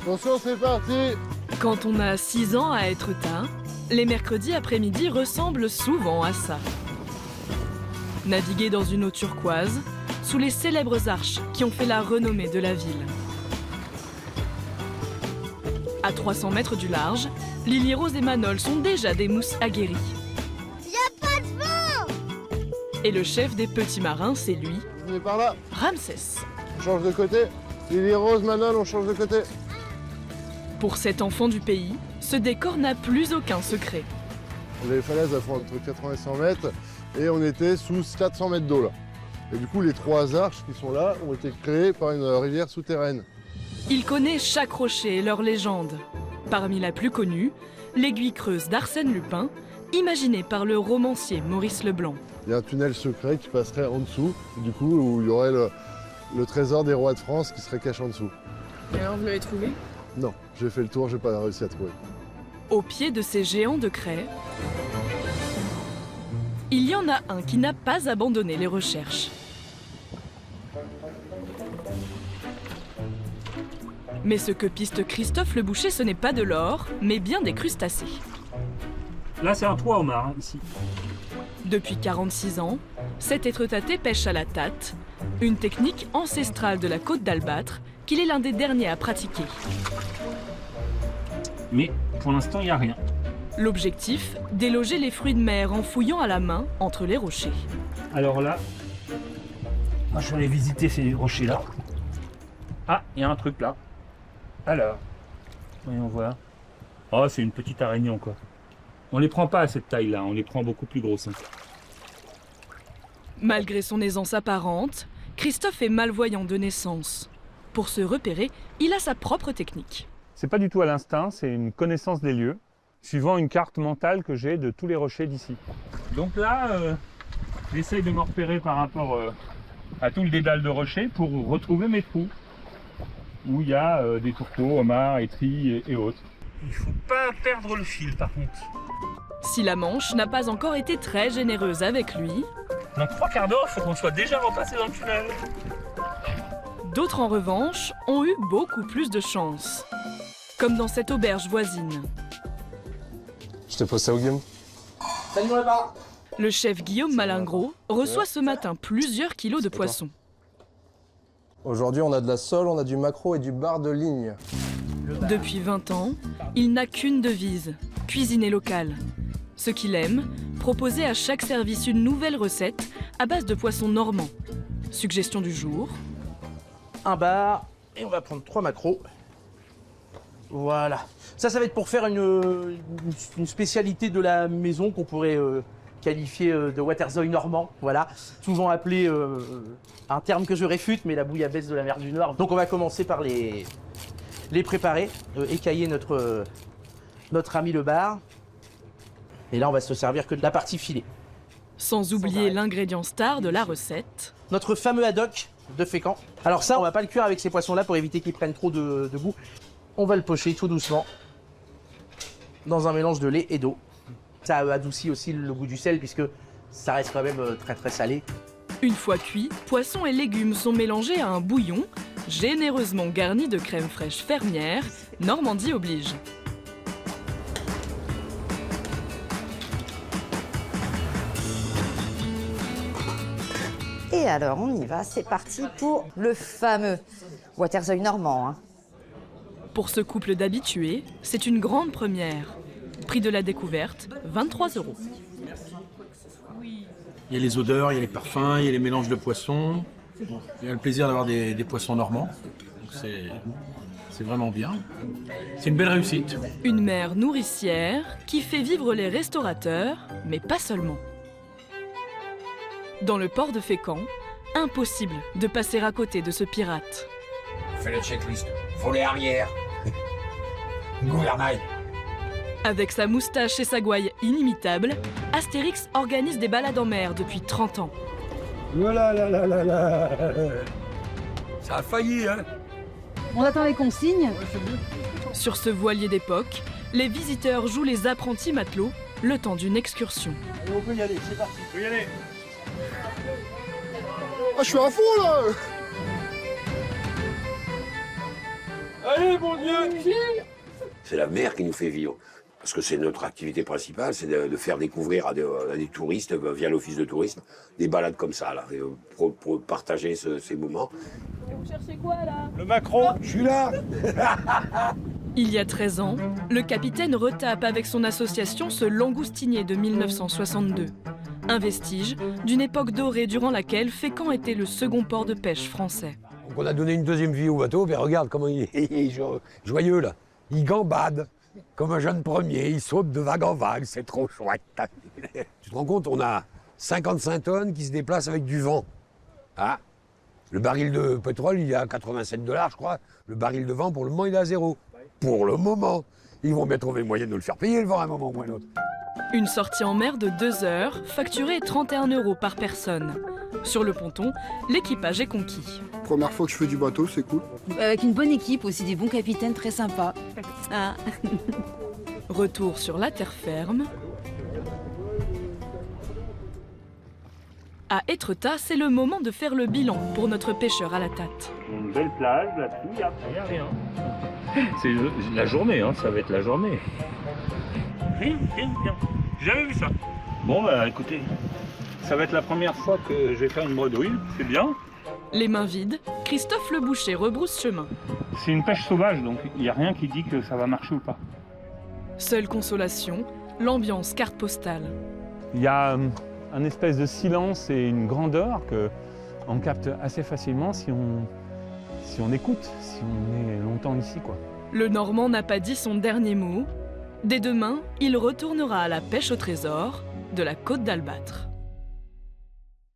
Attention, c'est parti. Quand on a 6 ans à être teint, les mercredis après-midi ressemblent souvent à ça. Naviguer dans une eau turquoise, sous les célèbres arches qui ont fait la renommée de la ville. À 300 mètres du large, Lily Rose et Manol sont déjà des mousses aguerries. Y'a pas de vent! Et le chef des petits marins, c'est lui, On est par là. Ramsès. On change de côté. Lily Rose, Manol, on change de côté. Pour cet enfant du pays, ce décor n'a plus aucun secret. Les falaises elles font entre 80 et 100 mètres et on était sous 400 mètres d'eau là. Et du coup, les 3 arches qui sont là ont été créées par une rivière souterraine. Il connaît chaque rocher et leur légende. Parmi la plus connue, l'aiguille creuse d'Arsène Lupin, imaginée par le romancier Maurice Leblanc. Il y a un tunnel secret qui passerait en dessous, du coup, où il y aurait le trésor des rois de France qui serait caché en dessous. Et alors, vous l'avez trouvé? Non, j'ai fait le tour, j'ai pas réussi à trouver. Au pied de ces géants de craie, il y en a un qui n'a pas abandonné les recherches. Mais ce que piste Christophe Le Boucher, ce n'est pas de l'or, mais bien des crustacés. Là, c'est un toit homard, ici. Depuis 46 ans, cet étreutaté pêche à la tatte, une technique ancestrale de la côte d'Albâtre qu'il est l'un des derniers à pratiquer. Mais pour l'instant, il n'y a rien. L'objectif, déloger les fruits de mer en fouillant à la main entre les rochers. Alors là, moi, je vais aller visiter ces rochers-là. Ah, il y a un truc là. Alors, voyons voir. Oh, c'est une petite araignée encore. On les prend pas à cette taille-là, on les prend beaucoup plus grosses. Malgré son aisance apparente, Christophe est malvoyant de naissance. Pour se repérer, il a sa propre technique. C'est pas du tout à l'instinct, c'est une connaissance des lieux, suivant une carte mentale que j'ai de tous les rochers d'ici. Donc là, j'essaye de me repérer par rapport à tout le dédale de rochers pour retrouver mes trous, où il y a des tourteaux, homards, étris et autres. Il faut pas perdre le fil par contre. Si la Manche n'a pas encore été très généreuse avec lui, dans 3 quarts d'heure, il faut qu'on soit déjà repassé dans le tunnel. D'autres en revanche ont eu beaucoup plus de chance. Comme dans cette auberge voisine. Je te pose ça au Guillaume. Le chef Guillaume Malingros reçoit ce matin plusieurs kilos de poissons. Aujourd'hui, on a de la sole, on a du maquereau et du bar de ligne. Depuis 20 ans, il n'a qu'une devise, cuisiner local. Ce qu'il aime, proposer à chaque service une nouvelle recette à base de poissons normands. Suggestion du jour. Un bar, et on va prendre 3 maquereaux. Voilà. Ça va être pour faire une spécialité de la maison qu'on pourrait qualifier de waterzooi normand. Voilà. Souvent appelé un terme que je réfute, mais la bouillabaisse de la mer du Nord. Donc on va commencer par les préparer, écailler notre ami le bar. Et là, on va se servir que de la partie filet. Sans oublier l'ingrédient star de la recette. Notre fameux haddock de Fécamp. Alors ça, on va pas le cuire avec ces poissons-là pour éviter qu'ils prennent trop de goût. On va le pocher tout doucement dans un mélange de lait et d'eau. Ça adoucit aussi le goût du sel puisque ça reste quand même très très salé. Une fois cuit, poissons et légumes sont mélangés à un bouillon, généreusement garni de crème fraîche fermière, Normandie oblige. Et alors, on y va, c'est parti pour le fameux waterzooi normand. Hein. Pour ce couple d'habitués, c'est une grande première. Prix de la découverte, 23 €. Il y a les odeurs, il y a les parfums, il y a les mélanges de poissons. Il y a le plaisir d'avoir des poissons normands. C'est vraiment bien. C'est une belle réussite. Une mère nourricière qui fait vivre les restaurateurs, mais pas seulement. Dans le port de Fécamp, impossible de passer à côté de ce pirate. Fais le checklist. Volet arrière. Gouvernail. Avec sa moustache et sa gouaille inimitables, Astérix organise des balades en mer depuis 30 ans. Ça a failli, hein. On attend les consignes. Sur ce voilier d'époque, les visiteurs jouent les apprentis matelots le temps d'une excursion. Allez, on peut y aller, c'est parti. On peut y aller. Ah, je suis à fond là. Allez, mon Dieu! C'est la mer qui nous fait vivre. Parce que c'est notre activité principale, c'est de faire découvrir à des touristes, via l'office de tourisme, des balades comme ça, là, pour partager ces moments. Vous cherchez quoi, là? Le Macron, je suis là. Il y a 13 ans, le capitaine retape avec son association ce langoustinier de 1962. Un vestige d'une époque dorée durant laquelle Fécamp était le second port de pêche français. Donc on a donné une deuxième vie au bateau, mais regarde comment il est joyeux là. Il gambade comme un jeune premier, il saute de vague en vague, c'est trop chouette. Tu te rends compte, on a 55 tonnes qui se déplacent avec du vent. Ah, le baril de pétrole, il est à 87 $, je crois. Le baril de vent, pour le moment, il est à 0. Pour le moment. Ils vont bien trouver le moyen de nous le faire payer, le vent, à un moment ou à un autre. Une sortie en mer de 2 heures, facturée 31 € par personne. Sur le ponton, l'équipage est conquis. Première fois que je fais du bateau, c'est cool. Avec une bonne équipe, aussi des bons capitaines très sympas. Ah. Retour sur la terre ferme. À Étretat, c'est le moment de faire le bilan pour notre pêcheur à la tâte. Une belle plage là-dessous, il n'y a rien. C'est la journée, hein, ça va être la journée. Rien. J'ai jamais vu ça. Bon, bah écoutez, ça va être la première fois que je vais faire une bredouille, c'est bien. Les mains vides, Christophe le boucher rebrousse chemin. C'est une pêche sauvage, donc il n'y a rien qui dit que ça va marcher ou pas. Seule consolation, l'ambiance carte postale. Il y a un espèce de silence et une grandeur qu'on capte assez facilement si on écoute, si on est longtemps ici, quoi. Le Normand n'a pas dit son dernier mot. Dès demain, il retournera à la pêche au trésor de la côte d'Albâtre.